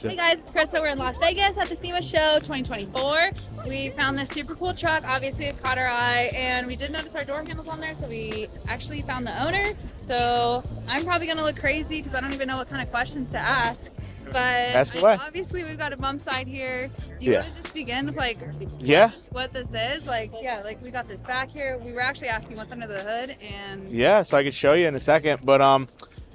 Hey guys, it's Chris. So we're in Las Vegas at the SEMA show 2024. We found this super cool truck. Obviously it caught our eye, and we did notice our door handles on there, so we actually found the owner. So I'm probably gonna look crazy because I don't even know what kind of questions to ask. But obviously we've got a bump side here. Do you want to just begin with like what this is? Like we got this back here. We were actually asking what's under the hood, and so I could show you in a second. But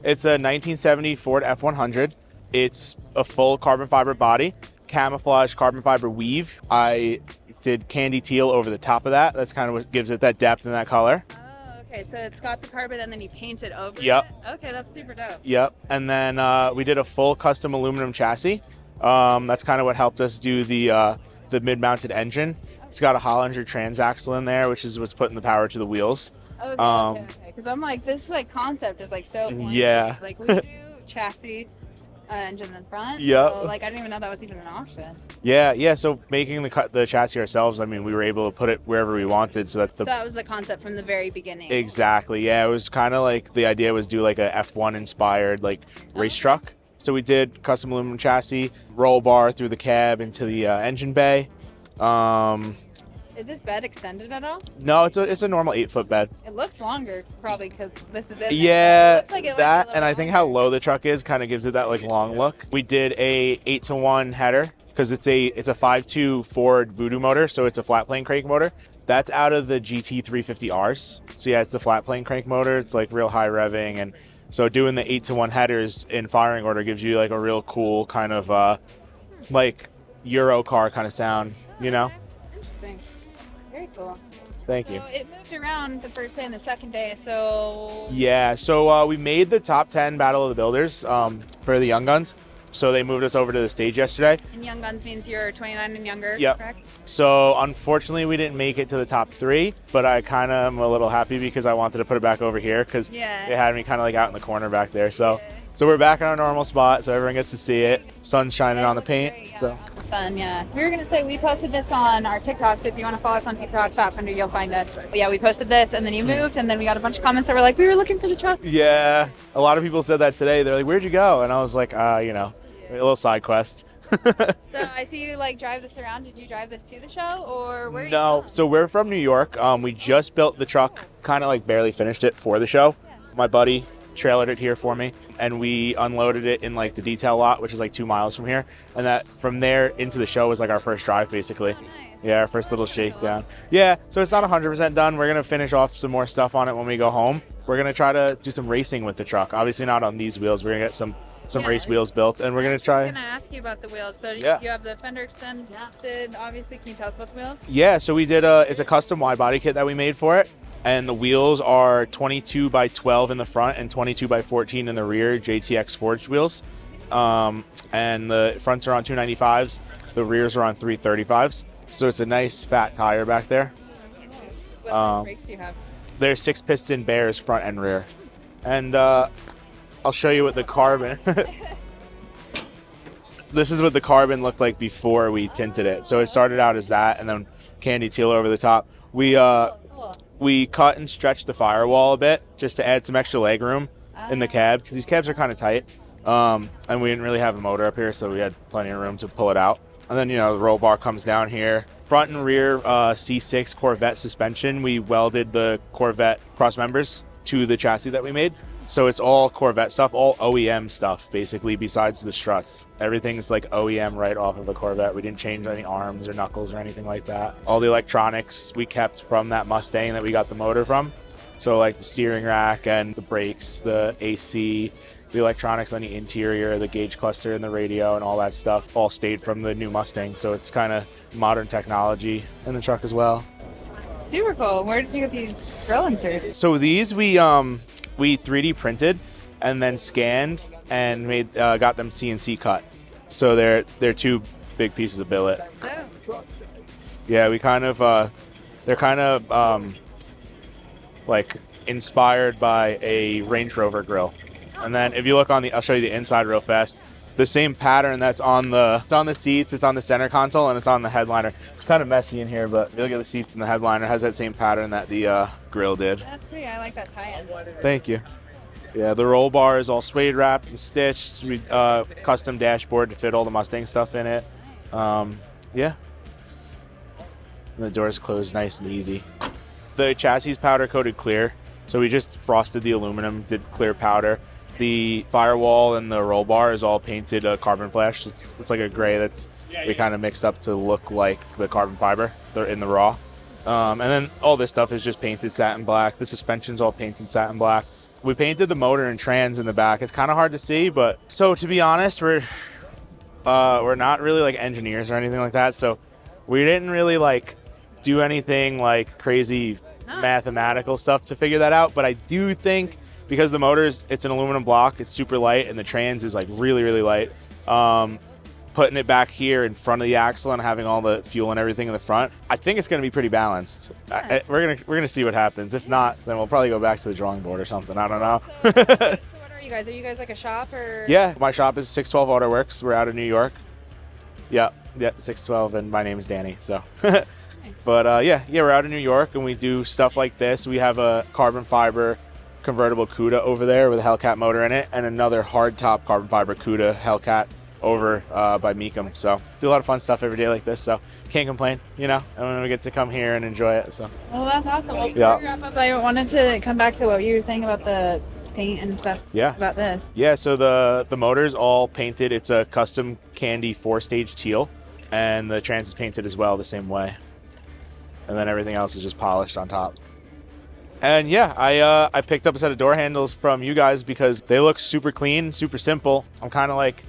it's a 1970 Ford F100. It's a full carbon fiber body, camouflage carbon fiber weave. I did candy teal over the top of that. That's kind of what gives it that depth and that color. Oh, okay. So it's got the carbon and then you paint it over it? Okay, that's super dope. Yep. And then we did a full custom aluminum chassis. That's kind of what helped us do the mid-mounted engine. It's got a Hollinger transaxle in there, which is what's putting the power to the wheels. Okay. Because I'm like, this like concept is like so pointy. Yeah. Like we do chassis. Engine in front. So, like I didn't even know that was even an option. Yeah. So making the chassis ourselves, I mean, we were able to put it wherever we wanted. So that was the concept from the very beginning. Exactly. Yeah, it was kind of like the idea was do like a F1 inspired like race truck. So we did custom aluminum chassis, roll bar through the cab into the engine bay. Is this bed extended at all? No, it's a normal 8-foot bed. It looks longer, probably because this is it. Yeah, it looks like that, and I think how low the truck is kind of gives it that like long look. We did a 8-to-1 header because it's a 5.2 Ford Voodoo motor, so it's a flat plane crank motor. That's out of the GT350-Rs. So yeah, it's the flat plane crank motor. It's like real high revving, and so doing the 8-to-1 headers in firing order gives you like a real cool kind of like Euro car kind of sound, you know? Interesting. Very cool. Thank you. So it moved around the first day and the second day, so... Yeah, so we made the top 10 Battle of the Builders for the Young Guns. So they moved us over to the stage yesterday. And Young Guns means you're 29 and younger, correct? So unfortunately we didn't make it to the top 3, but I kind of am a little happy because I wanted to put it back over here because it had me kind of like out in the corner back there. So so we're back in our normal spot, so everyone gets to see it. Sun's shining on the paint. Great, so on the sun, we were gonna say we posted this on our TikTok, so if you want to follow us on TikTok, Fat Fender, you'll find us. But yeah, we posted this, and then you moved, and then we got a bunch of comments that were like, we were looking for the truck. Yeah, a lot of people said that today. They're like, where'd you go? And I was like, you know, a little side quest. So I see you like drive this around. Did you drive this to the show, or where are you from? So we're from New York. We just built the truck, kind of like barely finished it for the show. My buddy trailered it here for me, and we unloaded it in like the detail lot, which is like 2 miles from here, and that from there into the show was like our first drive basically. Oh, nice. Yeah, our first little shakedown. Yeah, so it's not 100% done. We're gonna finish off some more stuff on it when we go home. We're gonna try to do some racing with the truck, obviously not on these wheels. We're gonna get some race wheels built, and we're gonna try. I was gonna ask you about the wheels. So you have the fender extended, obviously. Can you tell us about the wheels? Yeah, so we did it's a custom wide body kit that we made for it. And the wheels are 22 by 12 in the front and 22 by 14 in the rear, JTX forged wheels. And the fronts are on 295s, the rears are on 335s. So it's a nice fat tire back there. What size brakes do you have? They're 6-piston Bears front and rear. And I'll show you what the carbon. This is what the carbon looked like before we tinted it. So it started out as that, and then candy teal over the top. We cut and stretched the firewall a bit just to add some extra leg room in the cab because these cabs are kind of tight, and we didn't really have a motor up here, so we had plenty of room to pull it out. And then, you know, the roll bar comes down here. Front and rear C6 Corvette suspension. We welded the Corvette cross members to the chassis that we made. So it's all Corvette stuff, all OEM stuff, basically, besides the struts. Everything's like OEM right off of a Corvette. We didn't change any arms or knuckles or anything like that. All the electronics we kept from that Mustang that we got the motor from. So like the steering rack and the brakes, the AC, the electronics on the interior, the gauge cluster and the radio and all that stuff all stayed from the new Mustang. So it's kind of modern technology in the truck as well. Super cool. Where did you get these grill inserts? So these we 3D printed and then scanned and made got them CNC cut. So they're 2 big pieces of billet. Oh. Yeah, we kind of they're kind of like inspired by a Range Rover grill. And then if you look on I'll show you the inside real fast. The same pattern that's on the seats, it's on the center console, and it's on the headliner. It's kind of messy in here, but if you look at the seats and the headliner, it has that same pattern that the grill did. That's sweet. I like that tie-in. Thank you. Yeah, the roll bar is all suede wrapped and stitched. We custom dashboard to fit all the Mustang stuff in it. Yeah. And the doors close nice and easy. The chassis is powder coated clear, so we just frosted the aluminum, did clear powder. The firewall and the roll bar is all painted carbon flash. It's like a gray that's we kind of mixed up to look like the carbon fiber. They're in the raw. And then all this stuff is just painted satin black. The suspension's all painted satin black. We painted the motor and trans in the back. It's kind of hard to see, but so to be honest, we're not really like engineers or anything like that. So we didn't really like do anything like crazy mathematical stuff to figure that out. But I do think because the motor's, it's an aluminum block, it's super light, and the trans is like really, really light. Putting it back here in front of the axle and having all the fuel and everything in the front, I think it's going to be pretty balanced. Yeah. We're gonna see what happens. If not, then we'll probably go back to the drawing board or something. I don't know. So what are you guys? Are you guys like a shop or? Yeah, my shop is 612 Auto Works. We're out of New York. Yeah, 612, and my name is Danny. So, but yeah, we're out of New York, and we do stuff like this. We have a carbon fiber convertible CUDA over there with a Hellcat motor in it, and another hardtop carbon fiber CUDA Hellcat over by Meekum. So do a lot of fun stuff every day like this, so can't complain, you know, and when we get to come here and enjoy it. So well, that's awesome. Well, before we wrap up, I wanted to come back to what you were saying about the paint and stuff. Yeah, about this. Yeah, so the motor's all painted. It's a custom candy 4-stage teal, and the trans is painted as well the same way, and then everything else is just polished on top. And yeah, I picked up a set of door handles from you guys because they look super clean, super simple. I'm kind of like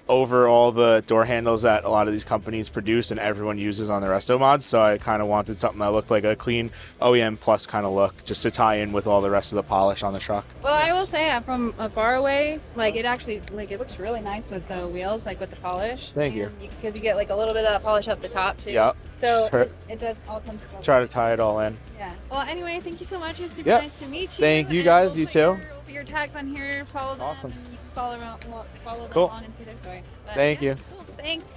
over all the door handles that a lot of these companies produce and everyone uses on their resto mods, so I kind of wanted something that looked like a clean OEM plus kind of look, just to tie in with all the rest of the polish on the truck. Well, I will say from far away, like it actually, like it looks really nice with the wheels, like with the polish. Thank you. Because you get like a little bit of that polish up the top too. Yep. So it does all come together. Try to tie it all in. Yeah. Well, anyway, thank you so much. It's super Yep. nice to meet you. Thank you and guys. we'll You put too. We'll put your tags on here. Follow them. Awesome. And you can follow them Cool. along and see their story. But, Thank yeah, you. Cool. Thanks.